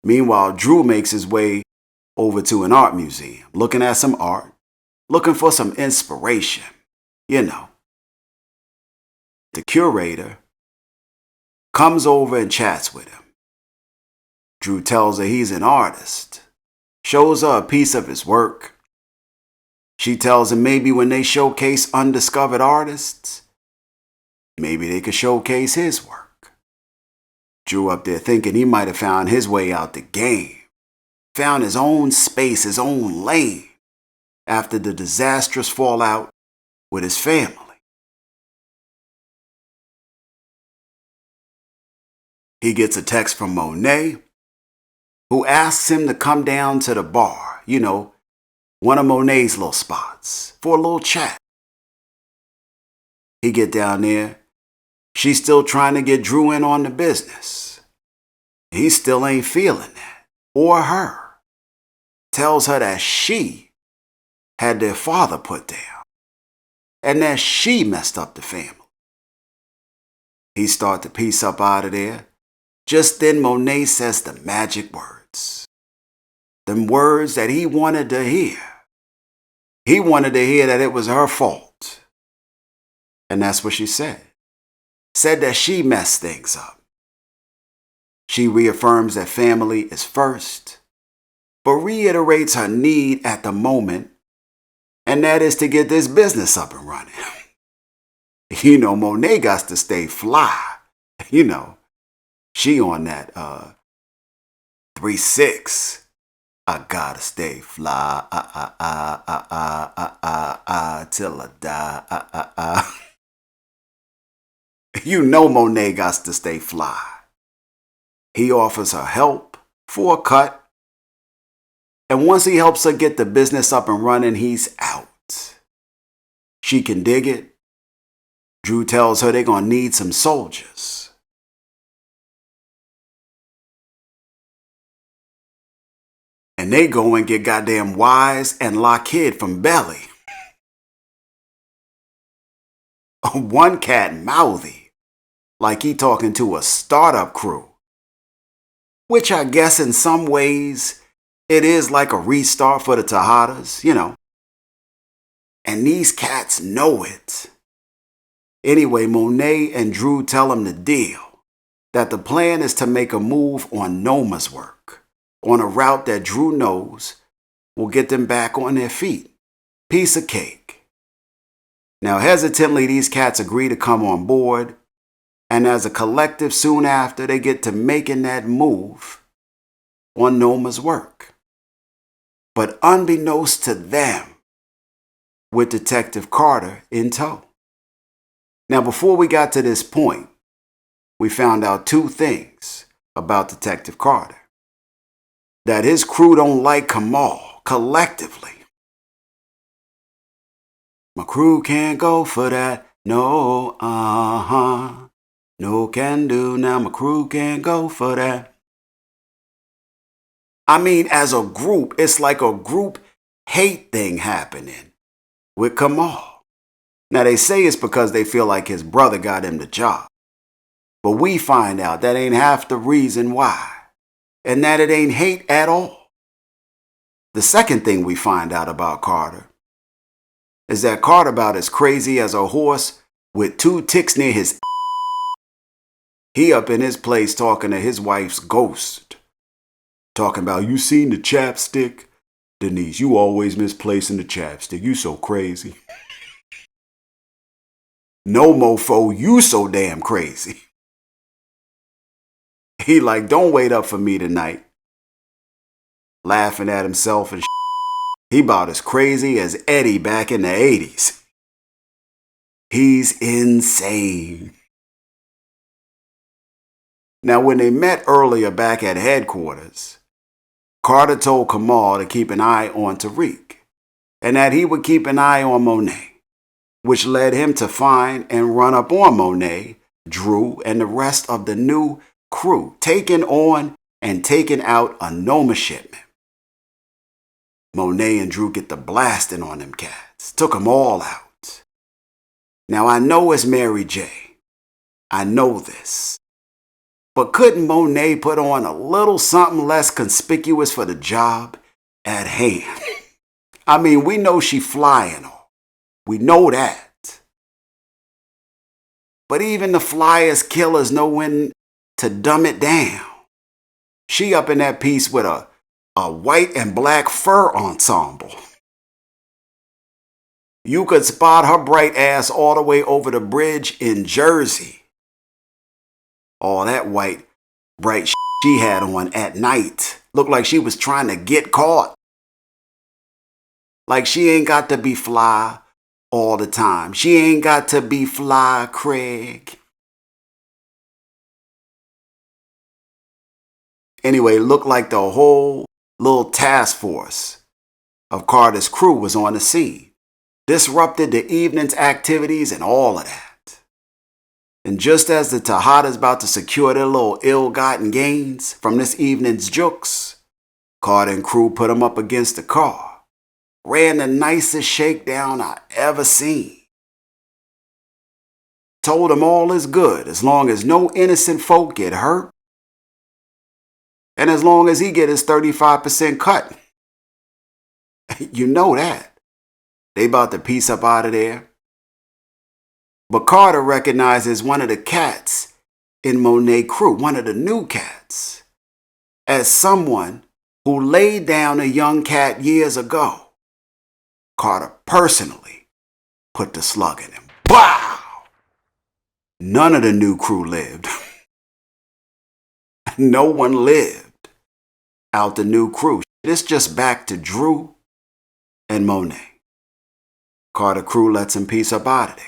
Meanwhile, Dru makes his way over to an art museum, looking at some art, looking for some inspiration, you know. The curator comes over and chats with him. Dru tells her he's an artist, shows her a piece of his work. She tells him maybe when they showcase undiscovered artists, maybe they could showcase his work. Dru up there thinking he might have found his way out the game, found his own space, his own lane, after the disastrous fallout with his family. He gets a text from Monet, who asks him to come down to the bar, you know, one of Monet's little spots, for a little chat. He get down there. She's still trying to get Dru in on the business. He still ain't feeling that, or her. Tells her that she had their father put down, and that she messed up the family. He start to piece up out of there. Just then Monet says the magic words. Them words that he wanted to hear. He wanted to hear that it was her fault. And that's what she said. Said that she messed things up. She reaffirms that family is first, but reiterates her need at the moment, and that is to get this business up and running. You know, Monet got to stay fly. You know, she on that 3-6. I gotta stay fly, till I die, You know Monet got to stay fly. He offers her help for a cut, and once he helps her get the business up and running, he's out. She can dig it. Dru tells her they're gonna need some soldiers. And they go and get goddamn Wise and Lockheed from Belly. One cat mouthy, like he talking to a startup crew. Which I guess in some ways, it is like a restart for the Tejadas, you know. And these cats know it. Anyway, Monet and Dru tell him the deal. That the plan is to make a move on Noma's work. On a route that Dru knows will get them back on their feet. Piece of cake. Now, hesitantly, these cats agree to come on board, and as a collective, soon after, they get to making that move on Noma's work. But unbeknownst to them, with Detective Carter in tow. Now, before we got to this point, we found out two things about Detective Carter. That his crew don't like Kamal collectively. My crew can't go for that. No, no can do now. My crew can't go for that. I mean, as a group, it's like a group hate thing happening with Kamal. Now, they say it's because they feel like his brother got him the job. But we find out that ain't half the reason why. And that it ain't hate at all. The second thing we find out about Carter is that Carter about as crazy as a horse with two ticks near his. He up in his place talking to his wife's ghost. Talking about, you seen the chapstick? Denise, you always misplacing the chapstick. You so crazy. No mofo, you so damn crazy. He like, don't wait up for me tonight. Laughing at himself and He about as crazy as Eddie back in the 80s. He's insane. Now, when they met earlier back at headquarters, Carter told Kamal to keep an eye on Tariq, and that he would keep an eye on Monet, which led him to find and run up on Monet, Dru, and the rest of the new crew, taking on and taking out a Noma shipment. Monet and Dru get the blasting on them cats, took them all out. Now I know it's Mary J. I know this. But couldn't Monet put on a little something less conspicuous for the job at hand? I mean, we know she flying all. We know that. But even the flyest killers know when to dumb it down. She up in that piece with a white and black fur ensemble. You could spot her bright ass all the way over the bridge in Jersey. All that white, bright she had on at night looked like she was trying to get caught. Like she ain't got to be fly all the time. She ain't got to be fly, Craig. Anyway, it looked like the whole little task force of Carter's crew was on the scene, disrupted the evening's activities and all of that. And just as the Tejada's about to secure their little ill-gotten gains from this evening's jokes, Carter and crew put them up against the car, ran the nicest shakedown I ever seen. Told them all is good as long as no innocent folk get hurt, and as long as he get his 35% cut. You know that. They about to piece up out of there. But Carter recognizes one of the cats in Monet crew, one of the new cats, as someone who laid down a young cat years ago. Carter personally put the slug in him. Wow! None of the new crew lived. No one lived out the new crew. It's just back to Dru and Monet. Carter crew lets him piece up out of there.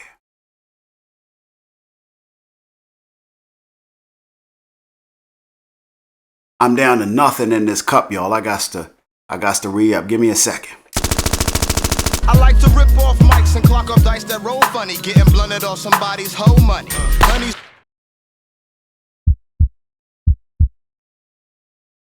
I'm down to nothing in this cup, y'all. I got to re-up. Give me a second. I like to rip off mics and clock up dice that roll funny, getting blunted off somebody's whole money. Honey's